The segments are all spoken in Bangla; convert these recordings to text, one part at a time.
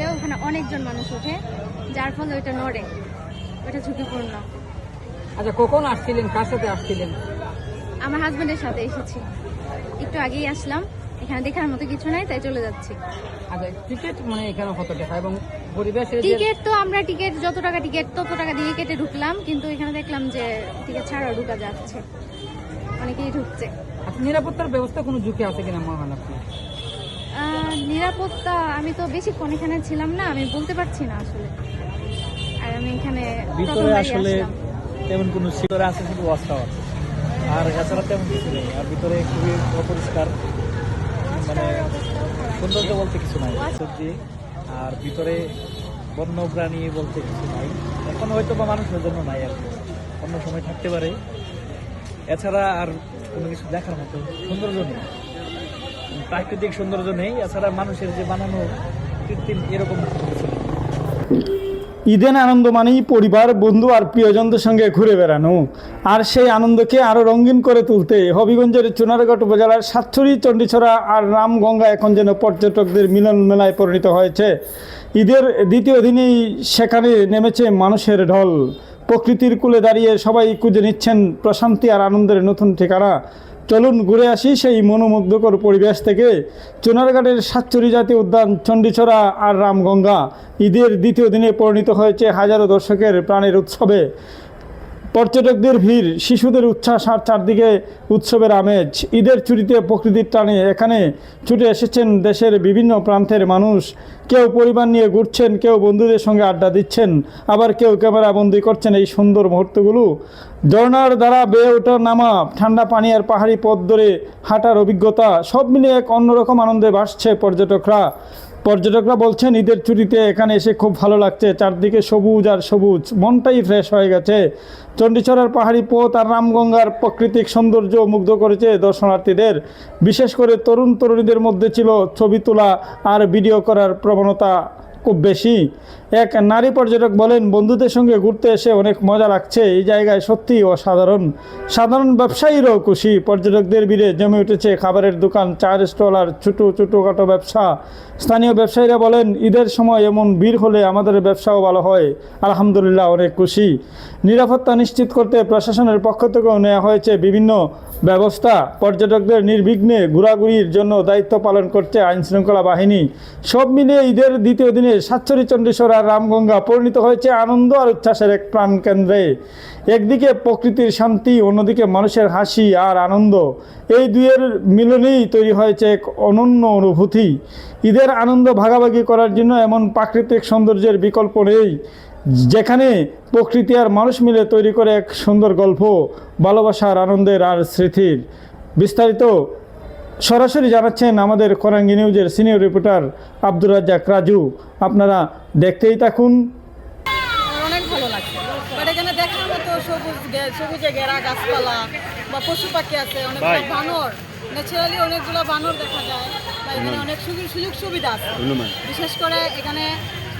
উঠলে ওখানে অনেকজন মানুষ ওঠে, যার ফলে ওইটা নড়ে, ওইটা ঝুঁকিপূর্ণ। আচ্ছা, কখন আসছিলেন, কার সাথে আসছিলেন? আমার হাজবেন্ডের সাথে এসেছি, একটু আগেই আসলাম। এখানে দেখার মতো কিছু নাই, তাই চলে যাচ্ছি। আচ্ছা, টিকিট মানে এখানে কত টাকা এবং পরিবেশের টিকিট তো আমরা যত টাকা টিকিট তত টাকা দিয়ে কেটে ঢুকলাম, কিন্তু এখানে দেখলাম যে টিকিট ছাড়াও ঢুকা যাচ্ছে, অনেকেই ঢুকছে। আচ্ছা, নিরাপত্তার ব্যবস্থা কোনো ঝুঁকি আছে কিনা মনে হয় আপনার? নিরাপত্তা আমি তো বেশিক্ষণ এখানে ছিলাম না, আমি বলতে পারছি না আসলে। আর আমি এখানে ভিতরে আসলে তেমন কোনো শিকার আছে, শুধু ওয়াচটাও আছে, আর এছাড়া তেমন কিছু নেই। আর ভিতরে খুবই অপরিষ্কার, মানে সৌন্দর্য বলতে কিছু নাই সবজি। আর ভিতরে বন্য প্রাণী বলতে কিছু নাই, এখন হয়তো বা মানুষের জন্য নাই, আর অন্য সময় থাকতে পারে। এছাড়া আর কোনো কিছু দেখার মতো সৌন্দর্য নেই, প্রাকৃতিক সৌন্দর্য নেই। এছাড়া মানুষের যে বানানো কৃত্রিম এরকম কিছু নেই। ঈদের আনন্দ মানেই পরিবার, বন্ধু আর প্রিয়জনদের সঙ্গে ঘুরে বেড়ানো, আর সেই আনন্দকে আরও রঙিন করে তুলতে হবিগঞ্জের চুনারঘাট উপজেলার সাতছড়ি, চণ্ডীছড়া আর রামগঙ্গা এখন যেন পর্যটকদের মিলন মেলায় পরিণত হয়েছে। ঈদের দ্বিতীয় দিনেই সেখানে নেমেছে মানুষের ঢল। প্রকৃতির কূলে দাঁড়িয়ে সবাই খুঁজে নিচ্ছেন প্রশান্তি আর আনন্দের নতুন ঠিকানা। চলুন ঘুরে আসি সেই মনোমুগ্ধকর পরিবেশ থেকে। চুনারঘাটের সাতছড়ি জাতীয় উদ্যান, চণ্ডীছড়া আর রামগঙ্গা ঈদের দ্বিতীয় দিনে পরিণত হয়েছে হাজারো দর্শকের প্রাণের উৎসবে। পর্যটকদের ভিড়, শিশুদের উচ্ছ্বাস আর চারদিকে উৎসবের আমেজ। ঈদের ছুটিতে প্রকৃতির টানে এখানে ছুটে এসেছেন দেশের বিভিন্ন প্রান্তের মানুষ। কেউ পরিবার নিয়ে ঘুরছেন, কেউ বন্ধুদের সঙ্গে আড্ডা দিচ্ছেন, আবার কেউ ক্যামেরা বন্দি করছেন এই সুন্দর মুহূর্তগুলো। ঝর্ণার দ্বারা বেয়ে ওঠা নামা, ঠান্ডা পানি আর পাহাড়ি পথ ধরে হাঁটার অভিজ্ঞতা, সব মিলিয়ে এক অন্যরকম আনন্দে ভাসছে পর্যটকরা বলছেন ঈদের ছুটিতে এখানে এসে খুব ভালো লাগছে, চারদিকে সবুজ আর সবুজ, মনটাই ফ্রেশ হয়ে গেছে। চণ্ডীছড়ার পাহাড়ি পথ আর রামগঙ্গার প্রাকৃতিক সৌন্দর্য মুগ্ধ করেছে দর্শনার্থীদের। বিশেষ করে তরুণীদের মধ্যে ছিল ছবি তোলা আর ভিডিও করার প্রবণতা খুব বেশি। এক নারী পর্যটক বলেন, বন্ধুদের সঙ্গে ঘুরতে এসে অনেক মজা লাগছে, এই জায়গায় সত্যিই অসাধারণ। সাধারণ ব্যবসায়ীরাও খুশি, পর্যটকদের ভিড়ে জমে উঠেছে খাবারের দোকান, চায়ের স্টল আর ছোটোখাটো ব্যবসা। স্থানীয় ব্যবসায়ীরা বলেন, ঈদের সময় এমন ভিড় হলে আমাদের ব্যবসাও ভালো হয়, আলহামদুলিল্লাহ অনেক খুশি। নিরাপত্তা নিশ্চিত করতে প্রশাসনের পক্ষ থেকেও নেওয়া হয়েছে বিভিন্ন ব্যবস্থা। পর্যটকদের নির্বিঘ্নে ঘোরাঘুরির জন্য দায়িত্ব পালন করছে আইনশৃঙ্খলা বাহিনী। সব মিলিয়ে ঈদের দ্বিতীয় দিনে সাতছড়ি, চণ্ডীছড়া আর রামগঙ্গা পরিণত হয়েছে আনন্দ আর উচ্ছ্বাসের এক প্রাণকেন্দ্রে। একদিকে প্রকৃতির শান্তি, অন্যদিকে মানুষের হাসি আর আনন্দ, এই দুইয়ের মিলনেই তৈরি হয়েছে এক অনন্য অনুভূতি। ঈদের আনন্দ ভাগাভাগি করার জন্য এমন প্রাকৃতিক সৌন্দর্যের বিকল্প নেই, যেখানে প্রকৃতি আর মানুষ মিলে তৈরি করে এক সুন্দর গল্প, ভালোবাসার, আনন্দের আর স্মৃতির। বিস্তারিত সরাসরি জানাচ্ছেন আমাদের কোরাঙ্গি নিউজের সিনিয়র রিপোর্টার আব্দুর রাজ্জাক রাজু। আপনারা দেখতেই থাকুন। অনেক ভালো লাগছে, বাট এখানে দেখার মতো সবুজে ঘেরা গাছপালা বা পশু পাখি আছে, অনেকগুলো বানর, ন্যাচারালি অনেকগুলো বানর দেখা যায়, বা এখানে অনেক সুযোগ সুবিধা আছে। বিশেষ করে এখানে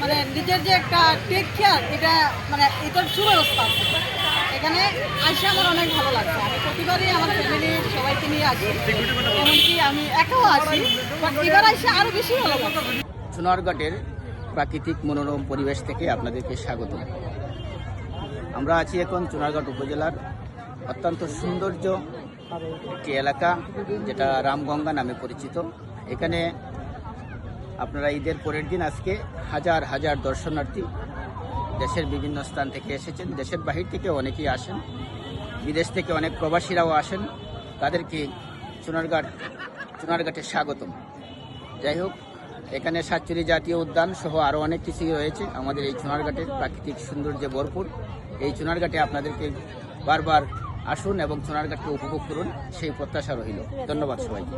মানে নিজের যে একটা টেক কেয়ার, এটা মানে এটার সুব্যবস্থা আছে। এখানে আসে আমার অনেক ভালো লাগছে। আমি প্রতিবারই আমার ফ্যামিলির সবাইকে নিয়ে আসি, এমনকি আমি একাও আসি, বাট এবার আসে আরও বেশি ভালো লাগছে। চুনারঘাটের প্রাকৃতিক মনোরম পরিবেশ থেকে আপনাদেরকে স্বাগত। আমরা আছি এখন চুনারঘাট উপজেলার অত্যন্ত সৌন্দর্য একটি এলাকা, যেটা রামগঙ্গা নামে পরিচিত। এখানে আপনারা ঈদের পরের দিন আজকে হাজার হাজার দর্শনার্থী দেশের বিভিন্ন স্থান থেকে এসেছেন, দেশের বাহির থেকে অনেকেই আসেন, বিদেশ থেকে অনেক প্রবাসীরাও আসেন, তাদেরকে চুনারঘাটে স্বাগতম। যাই হোক, এখানে সাতছড়ি জাতীয় উদ্যান সহ আরও অনেক কিছুই রয়েছে আমাদের এই চুনারঘাটের প্রাকৃতিক সৌন্দর্যে ভরপুর। এই চুনারঘাটে আপনাদেরকে বারবার আসুন এবং চুনারঘাটকে উপভোগ করুন, সেই প্রত্যাশা রইল। ধন্যবাদ সবাইকে।